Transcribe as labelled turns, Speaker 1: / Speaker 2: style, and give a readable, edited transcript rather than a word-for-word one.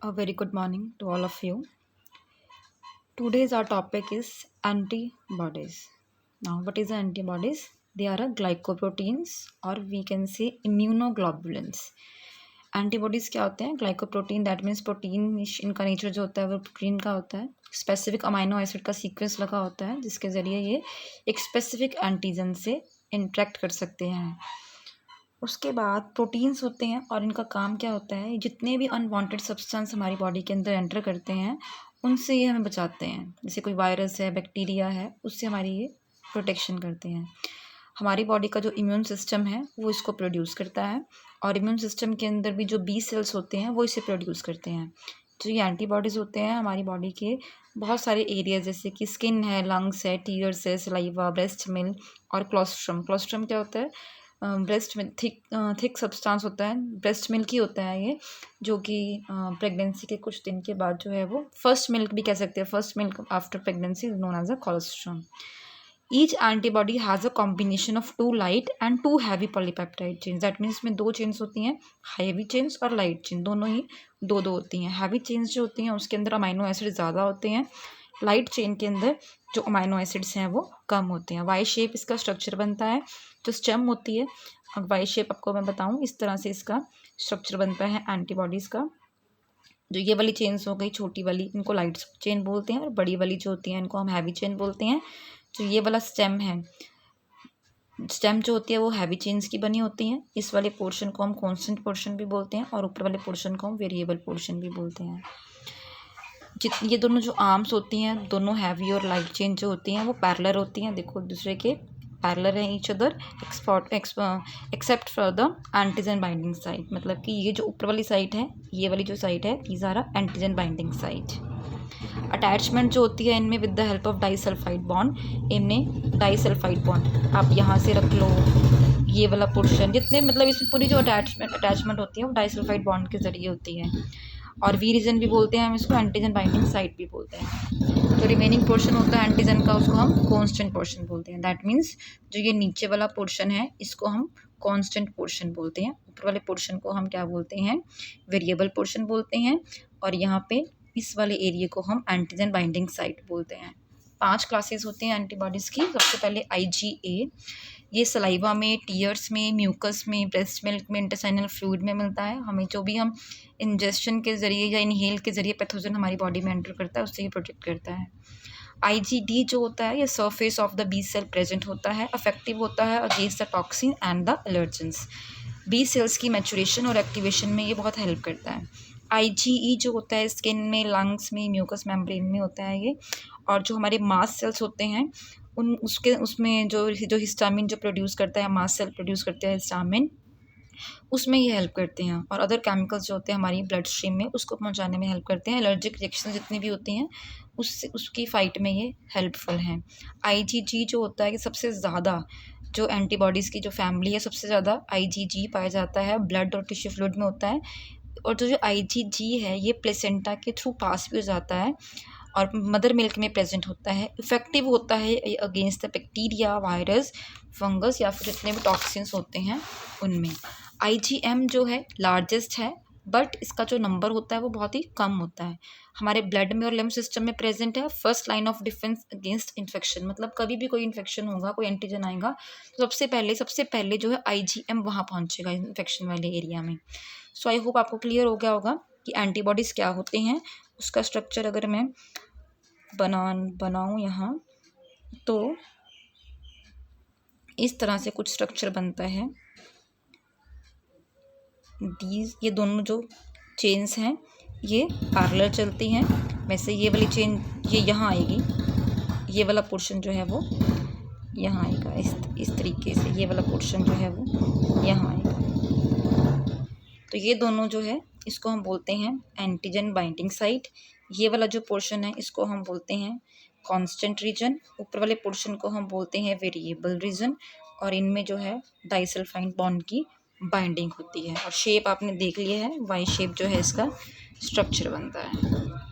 Speaker 1: A very good morning to all of you. Today's our topic is antibodies. Now, what is antibodies? They are a glycoproteins or we can say immunoglobulins. Antibodies क्या होते हैं? Glycoprotein that means protein इनका nature जो होता है वो protein का होता है. स्पेसिफिक अमाइनो एसिड का सीक्वेंस लगा होता है जिसके ज़रिए ये एक स्पेसिफिक एंटीजन से इंटरेक्ट कर सकते हैं. उसके बाद प्रोटीन्स होते हैं और इनका काम क्या होता है, जितने भी अनवांटेड सब्सटेंस हमारी बॉडी के अंदर एंटर करते हैं उनसे ये हमें बचाते हैं. जैसे कोई वायरस है, बैक्टीरिया है, उससे हमारी ये प्रोटेक्शन करते हैं. हमारी बॉडी का जो इम्यून सिस्टम है वो इसको प्रोड्यूस करता है और इम्यून सिस्टम के अंदर भी जो बी सेल्स होते हैं वो इसे प्रोड्यूस करते हैं. जो ये एंटीबॉडीज़ होते हैं हमारी बॉडी के बहुत सारे एरियाज जैसे कि स्किन है, लंग्स है, टीयर्स है, सलाइवा, ब्रेस्ट मिल्क और क्लोस्ट्रम. क्लोस्ट्रम क्या होता है? ब्रेस्ट में थिक सब्सटेंस होता है, ब्रेस्ट मिल्क ही होता है ये, जो कि प्रेगनेंसी के कुछ दिन के बाद जो है वो फर्स्ट मिल्क भी कह सकते हैं. First milk after pregnancy is known as a colostrum. Each antibody has a combination of 2 light and 2 heavy polypeptide chains. That means इसमें 2 चेन्स होती हैं, हैवी चेन्स और लाइट चेन, दोनों ही दो होती हैं. हैवी चेन्स जो होती हैं उसके अंदर अमाइनो एसिड ज़्यादा होते हैं. लाइट चेन के अंदर जो अमाइनो एसिड्स हैं वो कम होते हैं. वाई शेप इसका स्ट्रक्चर बनता है. जो स्टेम होती है, अब वाई शेप आपको मैं बताऊं, इस तरह से इसका स्ट्रक्चर बनता है एंटीबॉडीज़ का. जो ये वाली चेन्स हो गई छोटी वाली, इनको लाइट चेन बोलते हैं, और बड़ी वाली जो होती हैं इनको हम हैवी चेन बोलते हैं. जो ये वाला स्टेम है, स्टेम जो होती है वो हैवी चेन्स की बनी होती हैं. इस वाले पोर्शन को हम कॉन्स्टेंट पोर्शन भी बोलते हैं और ऊपर वाले पोर्शन को हम वेरिएबल पोर्शन भी बोलते हैं. ये दोनों जो आर्म्स होती हैं, दोनों हैवी और लाइट चेन जो होती हैं वो पैरेलल होती हैं. देखो दूसरे के पैरेलल हैं each other except for the antigen binding site. मतलब कि ये जो ऊपर वाली साइट है, ये वाली जो साइट है, these are antigen binding site. Attachment जो होती है इनमें with the help of disulphide bond, इनमें डाइसल्फाइड बॉन्ड आप यहाँ से रख लो. ये वाला पोर्शन जितने मतलब इसमें पूरी जो अटैचमेंट होती है वो डाइसल्फाइड बॉन्ड के ज़रिए होती है. और वी रीजन भी बोलते हैं हम इसको, एंटीजन बाइंडिंग साइट भी बोलते हैं. जो रिमेनिंग पोर्शन होता है एंटीजन का उसको हम कांस्टेंट पोर्शन बोलते हैं. दैट मीन्स जो ये नीचे वाला पोर्शन है इसको हम कांस्टेंट पोर्शन बोलते हैं. ऊपर वाले पोर्शन को हम क्या बोलते हैं? वेरिएबल पोर्शन बोलते हैं. और यहाँ पे इस वाले एरिया को हम एंटीजन बाइंडिंग साइट बोलते हैं. 5 क्लासेस होती हैं एंटीबॉडीज़ की. सबसे पहले IgA, ये सलाइवा में, टीयर्स में, म्यूकस में, ब्रेस्ट मिल्क में, इंटेस्टाइनल फ्लूइड में मिलता है. हमें जो भी हम इंजेक्शन के ज़रिए या इनहेल के ज़रिए पैथोजन हमारी बॉडी में एंटर करता है उससे ये प्रोटेक्ट करता है. IgD जो होता है ये surface of the B cell present होता है, अफेक्टिव होता है against the toxin and the allergens. B cells की मैचुरेशन और एक्टिवेशन में ये बहुत हेल्प करता है. IgE जो होता है स्किन में, लंग्स में, म्यूकस मेम्ब्रेन में होता है ये. और जो हमारे मास्ट सेल्स होते हैं उसमें जो हिस्टामिन जो प्रोड्यूस करता है, मास्ट सेल प्रोड्यूस करते हैं हिस्टामिन, उसमें ये हेल्प करते हैं. और अदर केमिकल्स जो होते हैं हमारी ब्लड स्ट्रीम में उसको पहुंचाने में हेल्प करते हैं. एलर्जिक रिएक्शन जितनी भी होती हैं उसकी फाइट में ये हेल्पफुल हैं. IgG जो होता है कि सबसे ज़्यादा जो एंटीबॉडीज़ की जो फैमिली है सबसे ज़्यादा IgG पाया जाता है, ब्लड और टिश्यू फ्लूइड में होता है. और जो IgG है ये प्लेसेंटा के थ्रू पास भी हो जाता है और मदर मिल्क में प्रेजेंट होता है. इफ़ेक्टिव होता है against the bacteria, virus, fungus या फिर जितने भी टॉक्सिन्स होते हैं उनमें. IgM जो है लार्जेस्ट है बट इसका जो नंबर होता है वो बहुत ही कम होता है. हमारे ब्लड में और लिम्फ सिस्टम में प्रेजेंट है. First line of defence against infection, मतलब कभी भी कोई इन्फेक्शन होगा, कोई एंटीजन आएगा तो सबसे पहले जो है IgM वहाँ पहुँचेगा इन्फेक्शन वाले एरिया में. सो आई होप आपको क्लियर हो गया होगा कि एंटीबॉडीज़ क्या होते हैं. उसका स्ट्रक्चर अगर मैं बनाऊँ यहाँ तो इस तरह से कुछ स्ट्रक्चर बनता है. ये दोनों जो चेन्स हैं ये पैरेलल चलती हैं. वैसे ये वाली चेन ये यहाँ आएगी, ये वाला पोर्शन जो है वो यहाँ आएगा इस तरीके से. ये वाला पोर्शन जो है वो यहाँ आएगा. तो ये दोनों जो है इसको हम बोलते हैं एंटीजन बाइंडिंग साइट. ये वाला जो पोर्शन है इसको हम बोलते हैं कांस्टेंट रीजन. ऊपर वाले पोर्शन को हम बोलते हैं वेरिएबल रीजन. और इनमें जो है डाइसल्फाइड बॉन्ड की बाइंडिंग होती है. और शेप आपने देख लिया है, वाई शेप जो है इसका स्ट्रक्चर बनता है.